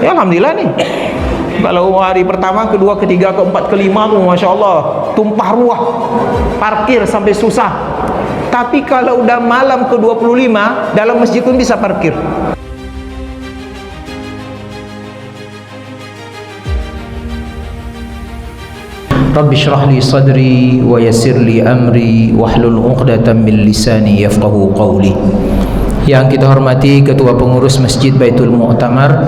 Ya alhamdulillah nih. Kalau hari pertama, kedua, ketiga, keempat, kelima tuh Masya Allah tumpah ruah, parkir sampai susah. Tapi kalau udah malam ke-25 dalam masjid pun bisa parkir. Rabbi shrah li sadri wa yassir li amri wahlul 'uqdatam min lisani yafqahu qawli. Yang kita hormati Ketua Pengurus Masjid Baitul Mu'tamar,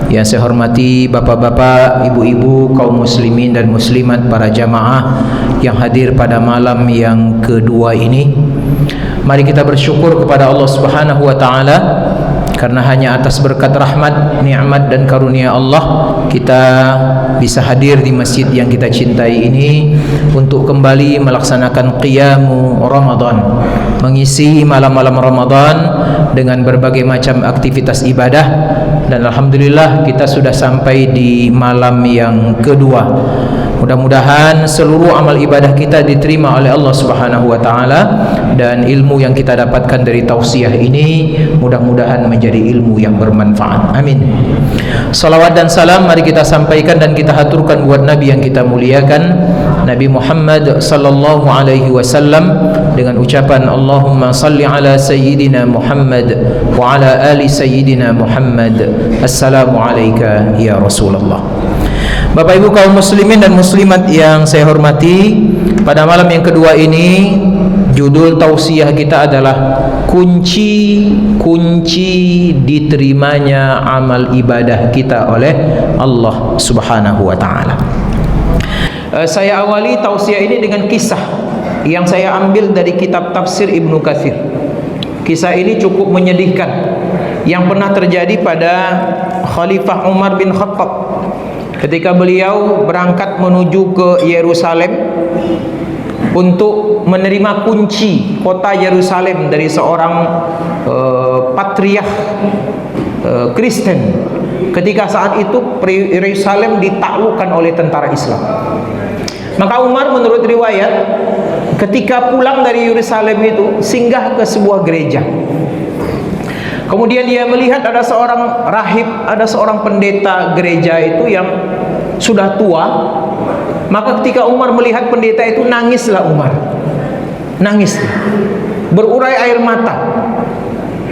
yang saya hormati bapak-bapak, ibu-ibu, kaum muslimin dan muslimat, para jamaah yang hadir pada malam yang kedua ini. Mari kita bersyukur kepada Allah Subhanahu wa taala, karena hanya atas berkat rahmat, nikmat dan karunia Allah kita bisa hadir di masjid yang kita cintai ini untuk kembali melaksanakan qiyamu Ramadan, mengisi malam-malam Ramadan dengan berbagai macam aktivitas ibadah. Dan alhamdulillah kita sudah sampai di malam yang kedua. Mudah-mudahan seluruh amal ibadah kita diterima oleh Allah Subhanahu wa taala, dan ilmu yang kita dapatkan dari tausiah ini mudah-mudahan menjadi ilmu yang bermanfaat. Amin. Salawat dan salam mari kita sampaikan dan kita haturkan buat Nabi yang kita muliakan, Nabi Muhammad sallallahu alaihi wasallam, dengan ucapan Allahumma salli ala sayyidina Muhammad wa ala ali sayyidina Muhammad. Assalamu alayka ya Rasulullah. Bapak Ibu kaum muslimin dan muslimat yang saya hormati, pada malam yang kedua ini judul tausiah kita adalah kunci diterimanya amal ibadah kita oleh Allah Subhanahu wa taala. Saya awali tausiah ini dengan kisah yang saya ambil dari kitab tafsir Ibnu Katsir. Kisah ini cukup menyedihkan, yang pernah terjadi pada Khalifah Umar bin Khattab ketika beliau berangkat menuju ke Yerusalem untuk menerima kunci kota Yerusalem dari seorang patriark Kristen. Ketika saat itu Yerusalem ditaklukkan oleh tentara Islam. Maka Umar menurut riwayat ketika pulang dari Yerusalem itu singgah ke sebuah gereja. Kemudian dia melihat ada seorang rahib, ada seorang pendeta gereja itu yang sudah tua. Maka ketika Umar melihat pendeta itu, nangislah Umar. Nangis, berurai air mata.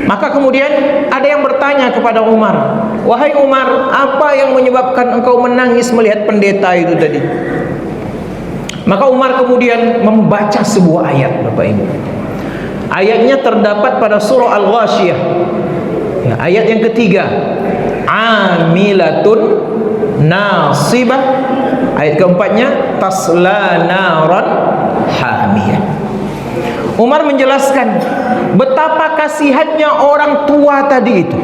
Maka kemudian ada yang bertanya kepada Umar, "Wahai Umar, apa yang menyebabkan engkau menangis melihat pendeta itu tadi?" Maka Umar kemudian membaca sebuah ayat, Bapak Ibu. Ayatnya terdapat pada surah Al-Ghasyiyah. Ya, ayat yang ketiga, amilatun nasibah. Ayat keempatnya, tasla naran hamiyah. Umar menjelaskan betapa kasihannya orang tua tadi itu,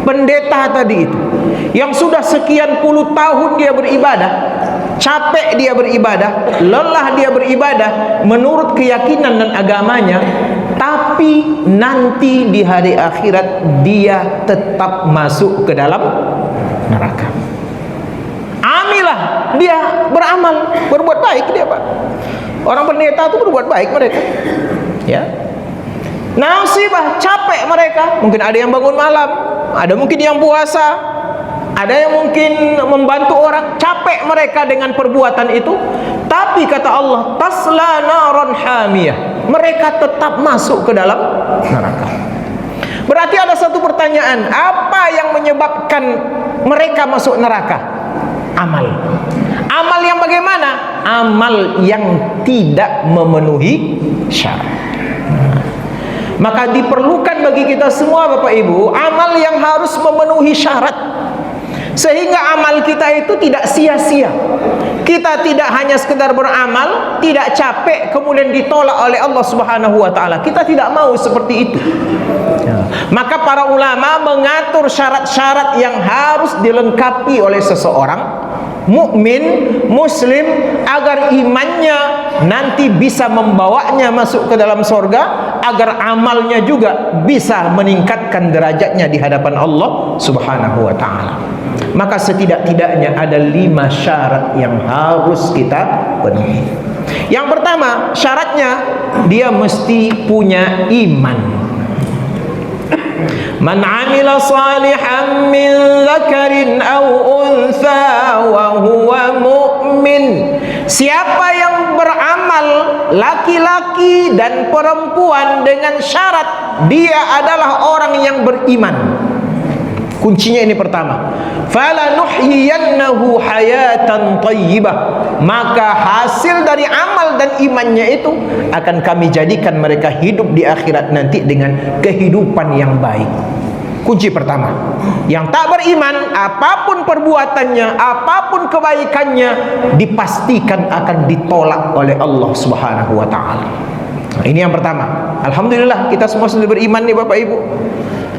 pendeta tadi itu, yang sudah sekian puluh tahun dia beribadah, capek dia beribadah, lelah dia beribadah menurut keyakinan dan agamanya, tapi nanti di hari akhirat dia tetap masuk ke dalam neraka. Amilah, dia beramal, berbuat baik dia, Pak. Orang pendeta itu berbuat baik mereka, ya. Nasibah, capek mereka. Mungkin ada yang bangun malam, ada mungkin yang puasa, ada yang mungkin membantu orang. Capek mereka dengan perbuatan itu. Tapi kata Allah, tasla naran hamiyah, mereka tetap masuk ke dalam neraka. Berarti ada satu pertanyaan, apa yang menyebabkan mereka masuk neraka? Amal. Amal yang bagaimana? Amal yang tidak memenuhi syarat. Maka diperlukan bagi kita semua Bapak Ibu, amal yang harus memenuhi syarat, sehingga amal kita itu tidak sia-sia. Kita tidak hanya sekedar beramal, tidak capek kemudian ditolak oleh Allah Subhanahu wa taala. Kita tidak mau seperti itu. Maka para ulama mengatur syarat-syarat yang harus dilengkapi oleh seseorang mukmin muslim agar imannya nanti bisa membawanya masuk ke dalam sorga, agar amalnya juga bisa meningkatkan derajatnya di hadapan Allah Subhanahu wa taala. Maka setidak-tidaknya ada 5 syarat yang harus kita penuhi. Yang pertama, syaratnya dia mesti punya iman. Man 'amila salihan min dzakarin aw untha wa huwa mu'min. Siapa yang beramal laki-laki dan perempuan dengan syarat dia adalah orang yang beriman. Kuncinya ini pertama, falanuhyiyannahu hayatan thayyibah, maka hasil dari amal dan imannya itu akan kami jadikan mereka hidup di akhirat nanti dengan kehidupan yang baik. Kunci pertama, yang tak beriman apapun perbuatannya, apapun kebaikannya dipastikan akan ditolak oleh Allah Subhanahu wa taala. Nah, ini yang pertama. Alhamdulillah kita semua sudah beriman nih Bapak Ibu.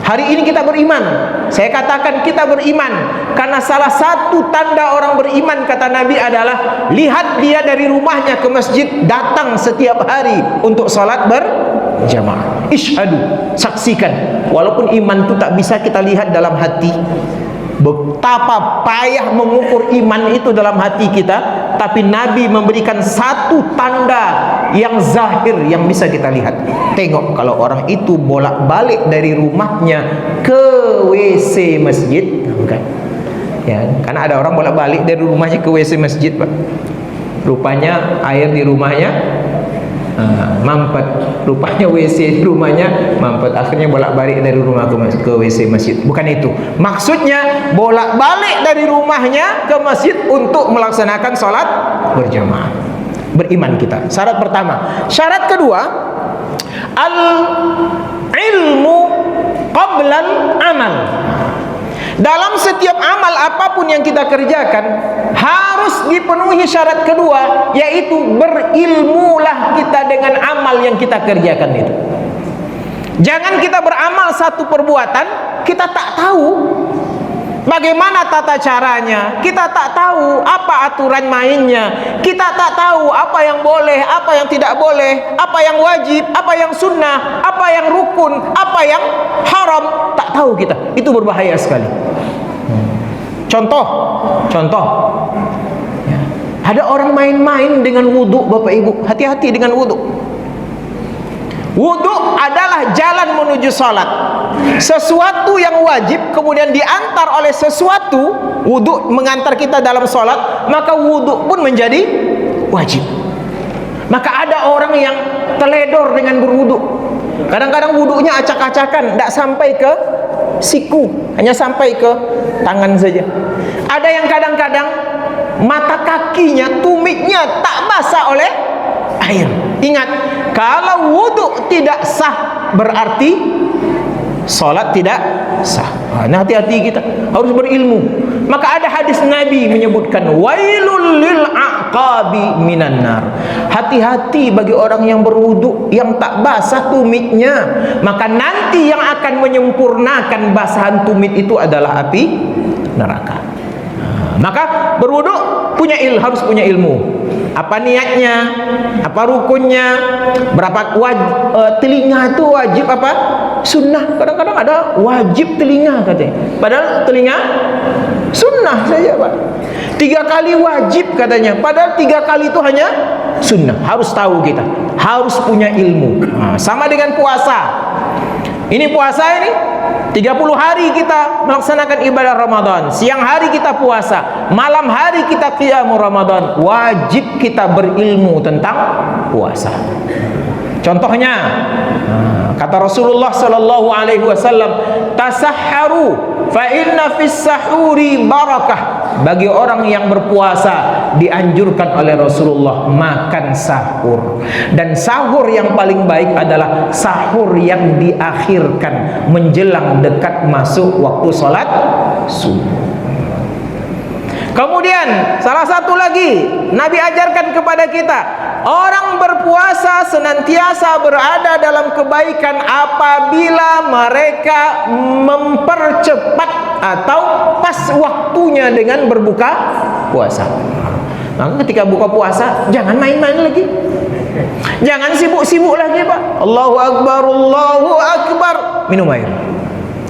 Hari ini kita beriman. Saya katakan kita beriman karena salah satu tanda orang beriman kata Nabi adalah lihat dia dari rumahnya ke masjid datang setiap hari untuk salat berjamaah. Isyhadu, saksikan. Walaupun iman itu tak bisa kita lihat dalam hati, betapa payah mengukur iman itu dalam hati kita, tapi Nabi memberikan satu tanda yang zahir yang bisa kita lihat. Tengok kalau orang itu bolak-balik dari rumahnya ke WC masjid, bukan? Ya, karena ada orang bolak-balik dari rumahnya ke WC masjid, Pak. Rupanya air di rumahnya mampet, rupanya WC di rumahnya mampet, akhirnya bolak-balik dari rumah ke WC masjid. Bukan itu maksudnya, bolak-balik dari rumahnya ke masjid untuk melaksanakan sholat berjamaah. Beriman kita, syarat pertama. Syarat kedua, al ilmu qablal amal. Dalam setiap amal apapun yang kita kerjakan harus dipenuhi syarat kedua, yaitu berilmulah kita dengan amal yang kita kerjakan itu. Jangan kita beramal satu perbuatan kita tak tahu bagaimana tata caranya, kita tak tahu apa aturan mainnya, kita tak tahu apa yang boleh, apa yang tidak boleh, apa yang wajib, apa yang sunnah, apa yang rukun, apa yang haram, tak tahu kita. Itu berbahaya sekali. Contoh ya. Ada orang main-main dengan wudhu, Bapak Ibu, hati-hati dengan wudhu. Wudhu adalah jalan menuju salat. Sesuatu yang wajib kemudian diantar oleh sesuatu, wudhu mengantar kita dalam salat, maka wudhu pun menjadi wajib. Maka ada orang yang teledor dengan berwudhu. Kadang-kadang wudhunya acak-acakan, tidak sampai ke siku, hanya sampai ke tangan saja. Ada yang kadang-kadang mata kakinya, tumitnya tak basah oleh air. Ingat, kalau wudhu tidak sah berarti salat tidak sah. Nah, hati-hati kita harus berilmu. Maka ada hadis Nabi menyebutkan wailul lil aqabi minan nar. Hati-hati bagi orang yang berwudu yang tak basah tumitnya, maka nanti yang akan menyempurnakan basahan tumit itu adalah api neraka. Maka berwudu harus punya ilmu. Apa niatnya, apa rukunnya, berapa telinga itu wajib apa sunnah. Kadang-kadang ada wajib telinga katanya, padahal telinga sunnah saja, Pak. 3 kali wajib katanya, padahal 3 kali itu hanya sunnah. Harus tahu kita, harus punya ilmu. Sama dengan puasa. Ini puasa ini 30 hari kita melaksanakan ibadah Ramadan. Siang hari kita puasa, malam hari kita qiyamul Ramadan. Wajib kita berilmu tentang puasa. Contohnya, kata Rasulullah sallallahu alaihi wasallam, tasahharu fa inna fis sahuri barakah. Bagi orang yang berpuasa dianjurkan oleh Rasulullah makan sahur. Dan sahur yang paling baik adalah sahur yang diakhirkan menjelang dekat masuk waktu sholat subuh. Kemudian salah satu lagi Nabi ajarkan kepada kita, orang berpuasa senantiasa berada dalam kebaikan apabila mereka mempercepat atau pas waktunya dengan berbuka puasa. Maka ketika buka puasa jangan main-main lagi, jangan sibuk-sibuk lagi, Pak. Allahu Akbar, Allahu Akbar, minum air.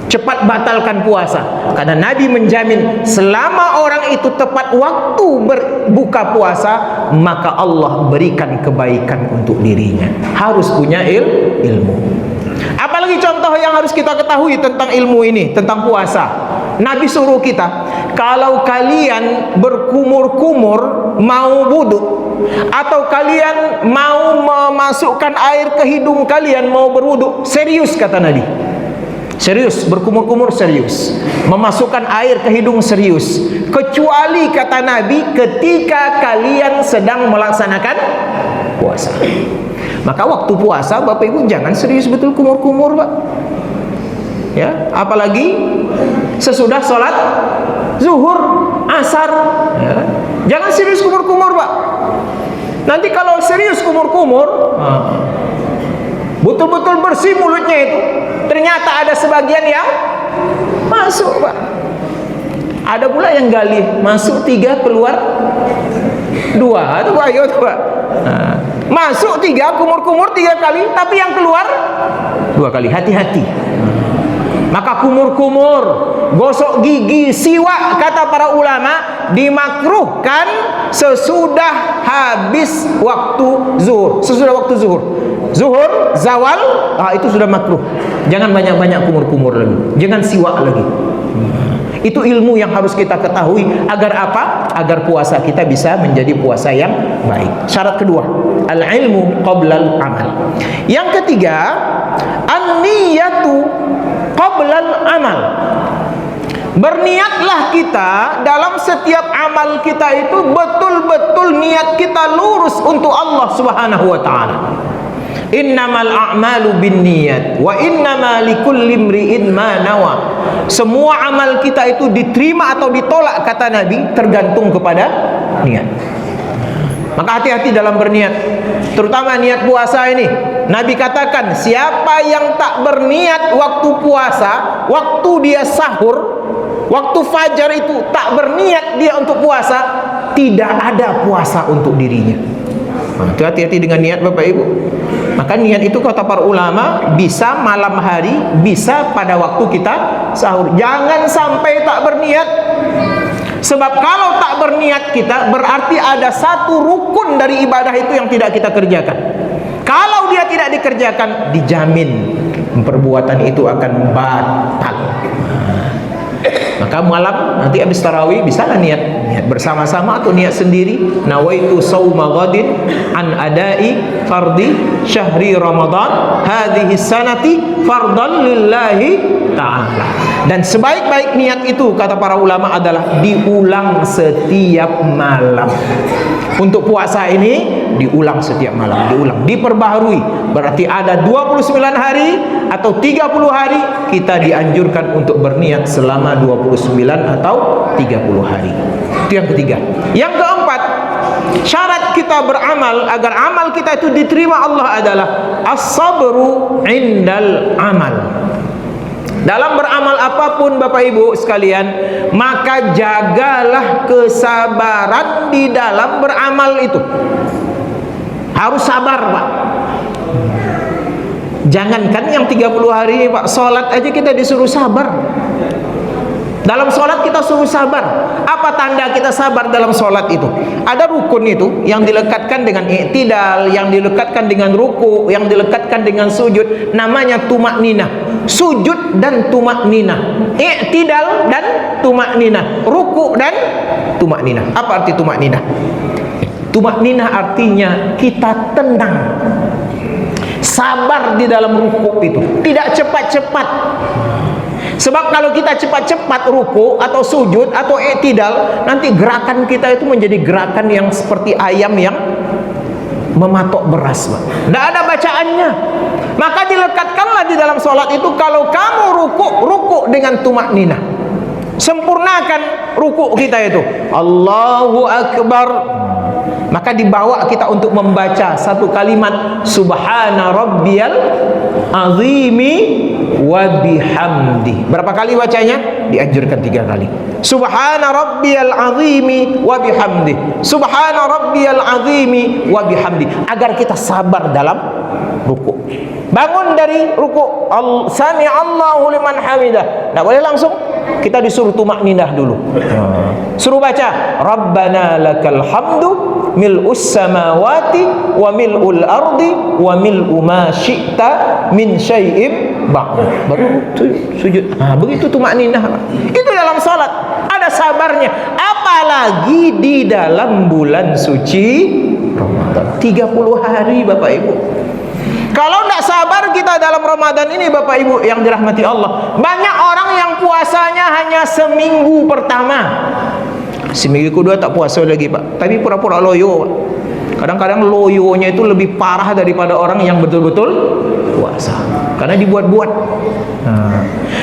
Cepat batalkan puasa, karena Nabi menjamin selama orang itu tepat waktu berbuka puasa, maka Allah berikan kebaikan untuk dirinya. Harus punya ilmu. Apalagi contoh yang harus kita ketahui tentang ilmu ini, tentang puasa. Nabi suruh kita, kalau kalian berkumur-kumur mau wudu, atau kalian mau memasukkan air ke hidung kalian mau berwudu, serius kata Nabi. Serius, berkumur-kumur serius, memasukkan air ke hidung serius. Kecuali kata Nabi ketika kalian sedang melaksanakan puasa. Maka waktu puasa Bapak Ibu jangan serius betul kumur-kumur, Pak. Ya, apalagi sesudah sholat zuhur, asar, ya. Jangan serius kumur-kumur, Pak. Nanti kalau serius kumur-kumur, betul-betul bersih mulutnya itu, ternyata ada sebagian yang masuk, Pak. Ada pula yang gali, masuk 3, keluar 2. Itu ayo tuh, Pak. Masuk 3, kumur-kumur 3 kali, tapi yang keluar 2 kali. Hati-hati. Maka kumur-kumur, gosok gigi, siwak, kata para ulama, dimakruhkan sesudah habis waktu zuhur. Sesudah waktu zuhur, zuhur, zawal, itu sudah makruh. Jangan banyak-banyak kumur-kumur lagi, jangan siwak lagi. Itu ilmu yang harus kita ketahui. Agar apa? Agar puasa kita bisa menjadi puasa yang baik. Syarat kedua, al-ilmu qoblal amal. Yang ketiga, an-niyatu qoblal amal. Berniatlah kita dalam setiap amal kita itu betul-betul niat kita lurus untuk Allah Subhanahu wa taala. Innamal a'malu binniyat wa innama likulli imri'in ma nawa. Semua amal kita itu diterima atau ditolak kata Nabi tergantung kepada niat. Maka hati-hati dalam berniat, terutama niat puasa ini. Nabi katakan, siapa yang tak berniat waktu puasa, waktu dia sahur, waktu fajar itu tak berniat dia untuk puasa, tidak ada puasa untuk dirinya. Hati-hati dengan niat Bapak Ibu. Maka niat itu kata para ulama bisa malam hari, bisa pada waktu kita sahur. Jangan sampai tak berniat. Sebab kalau tak berniat kita, berarti ada satu rukun dari ibadah itu yang tidak kita kerjakan. Kalau dia tidak dikerjakan, dijamin perbuatan itu akan batal. Maka malam nanti habis tarawih bisalah niat bersama-sama atau niat sendiri, nawaitu shauma ghadin an adai fardhi syahri ramadan hadhihi sanati fardan lillahi ta'ala. Dan sebaik-baik niat itu kata para ulama adalah diulang setiap malam. Untuk puasa ini diulang setiap malam, diperbaharui. Berarti ada 29 hari atau 30 hari kita dianjurkan untuk berniat selama 29 atau 30 hari. Itu yang ketiga. Yang keempat, syarat kita beramal agar amal kita itu diterima Allah adalah as-sabru indal amal. Dalam beramal apapun Bapak Ibu sekalian, maka jagalah kesabaran di dalam beramal itu. Harus sabar, Pak. Jangankan yang 30 hari, Pak, sholat aja kita disuruh sabar. Dalam sholat kita suruh sabar. Apa tanda kita sabar dalam sholat itu? Ada rukun itu yang dilekatkan dengan i'tidal, yang dilekatkan dengan ruku, yang dilekatkan dengan sujud. Namanya tumakninah. Sujud dan tumakninah, i'tidal dan tumakninah, ruku dan tumakninah. Apa arti tumakninah? Tumakninah artinya kita tenang, sabar di dalam ruku itu, tidak cepat-cepat. Sebab kalau kita cepat-cepat ruku atau sujud atau i'tidal, nanti gerakan kita itu menjadi gerakan yang seperti ayam yang mematok beras, Pak. Tidak ada bacaannya. Maka dilekatkanlah di dalam sholat itu, kalau kamu ruku dengan tumakninah. Sempurnakan ruku kita itu, Allahu Akbar. Maka dibawa kita untuk membaca satu kalimat, Subhana Rabbiyal Azimi wa bihamdi. Berapa kali bacanya? Dianjurkan 3 kali. Subhana Rabbiyal Azimi wa bihamdi. Subhana Rabbiyal Azimi wa bihamdi. Agar kita sabar dalam ruku. Bangun dari ruku, Sami Allahu liman hamidah. Tidak boleh langsung, kita disuruh tumakninah dulu. Suruh baca Rabbana lakal hamdu mil'us samawati wa mil'ul ardi wa mil'u ma syi'ta min syai'im ba'du. Baru sujud. Begitu tumakninah. Itu dalam salat ada sabarnya, apalagi di dalam bulan suci Ramadan 30 hari Bapak Ibu. Kalau tidak sabar kita dalam Ramadan ini Bapak Ibu yang dirahmati Allah, banyak orang yang puasanya hanya seminggu pertama, seminggu kedua tak puasa lagi Pak, tapi pura-pura loyo. Kadang-kadang loyonya itu lebih parah daripada orang yang betul-betul puasa, karena dibuat-buat.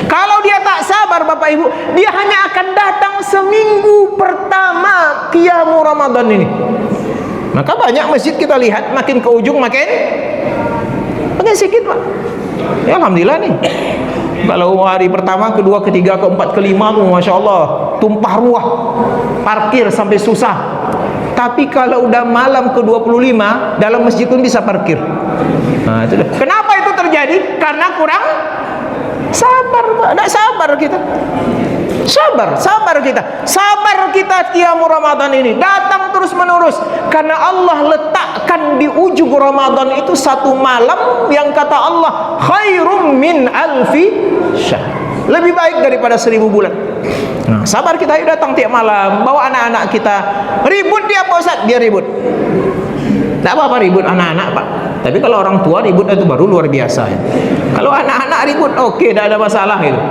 Kalau dia tak sabar Bapak Ibu, dia hanya akan datang seminggu pertama qiyamul Ramadan ini. Maka banyak masjid kita lihat makin ke ujung makin sedikit Pak. Ya Alhamdulillah nih. Kalau hari pertama, kedua, ketiga, keempat, kelima tuh Masya Allah tumpah ruah, parkir sampai susah. Tapi kalau udah malam ke-25 dalam masjid pun bisa parkir. Itu dah. Kenapa itu terjadi? Karena kurang sabar Pak. Tidak sabar kita. Sabar kita qiyamul Ramadan ini datang terus menerus, karena Allah letakkan di ujung Ramadan itu satu malam yang kata Allah khairum min alfi syahr, lebih baik daripada 1000 bulan. Sabar kita, yuk datang tiap malam, bawa anak-anak kita. Ribut dia Pak Ustaz, dia ribut. Tak apa-apa ribut anak-anak Pak, tapi kalau orang tua ribut itu baru luar biasa ya. Kalau anak-anak ribut oke, tidak ada masalah itu.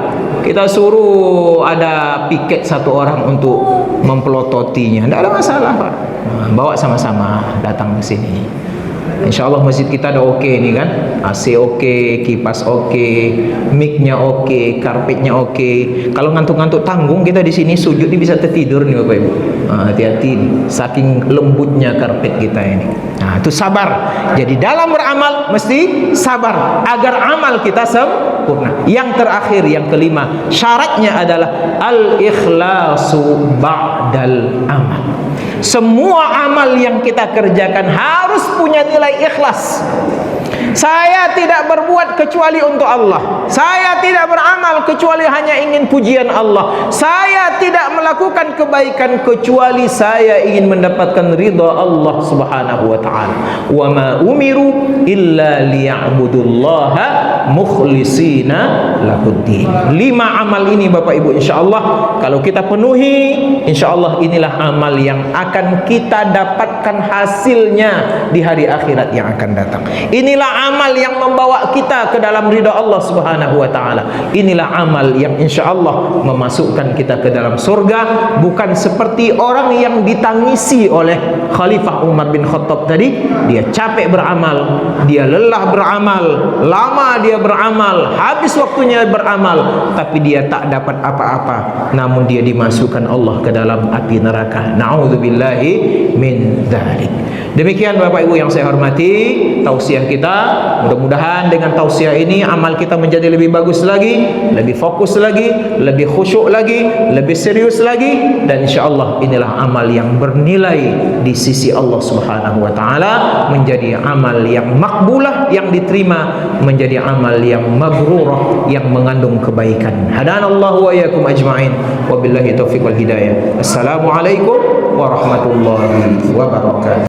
Kita suruh ada piket satu orang untuk mempelototinya, tidak ada masalah Pak. Bawa sama-sama datang ke sini. Insya Allah masjid kita ada oke nih kan, AC oke, kipas oke, mic-nya oke, karpetnya oke. Kalau ngantuk-ngantuk tanggung kita di sini sujud ini bisa tertidur nih Bapak Ibu. Hati-hati, saking lembutnya karpet kita ini. Itu sabar. Jadi dalam beramal mesti sabar agar amal kita sempurna. Yang terakhir, yang kelima, syaratnya adalah al-ikhlasu ba'dal amal. Semua amal yang kita kerjakan harus punya nilai ikhlas. Saya tidak berbuat kecuali untuk Allah. Saya tidak beramal kecuali hanya ingin pujian Allah. Saya tidak melakukan kebaikan kecuali saya ingin mendapatkan ridha Allah Subhanahu wa taala. Wa ma umiru illa liya'budullaha mukhlishina lahuddin. 5 amal ini Bapak Ibu insyaallah kalau kita penuhi, insyaallah inilah amal yang akan kita dapatkan hasilnya di hari akhirat yang akan datang. Inilah amal yang membawa kita ke dalam ridha Allah Subhanahu wa taala. Inilah amal yang insyaallah memasukkan kita ke dalam surga, bukan seperti orang yang ditangisi oleh Khalifah Umar bin Khattab tadi. Dia capek beramal, dia lelah beramal, lama dia beramal, habis waktunya beramal, tapi dia tak dapat apa-apa, namun dia dimasukkan Allah ke dalam api neraka. Na'udzubillahi min dzalik. Demikian Bapak Ibu yang saya hormati tausiah kita. Mudah-mudahan dengan tausiah ini amal kita menjadi lebih bagus lagi, lebih fokus lagi, lebih khusyuk lagi, lebih serius lagi, dan insyaallah inilah amal yang bernilai di sisi Allah Subhanahu wa taala, menjadi amal yang makbulah, yang diterima, menjadi amal yang mabrurah, yang mengandung kebaikan. Hadanallahu wa iyyakum ajma'in. Wabillahi taufiq wal hidayah. Assalamualaikum warahmatullahi wabarakatuh.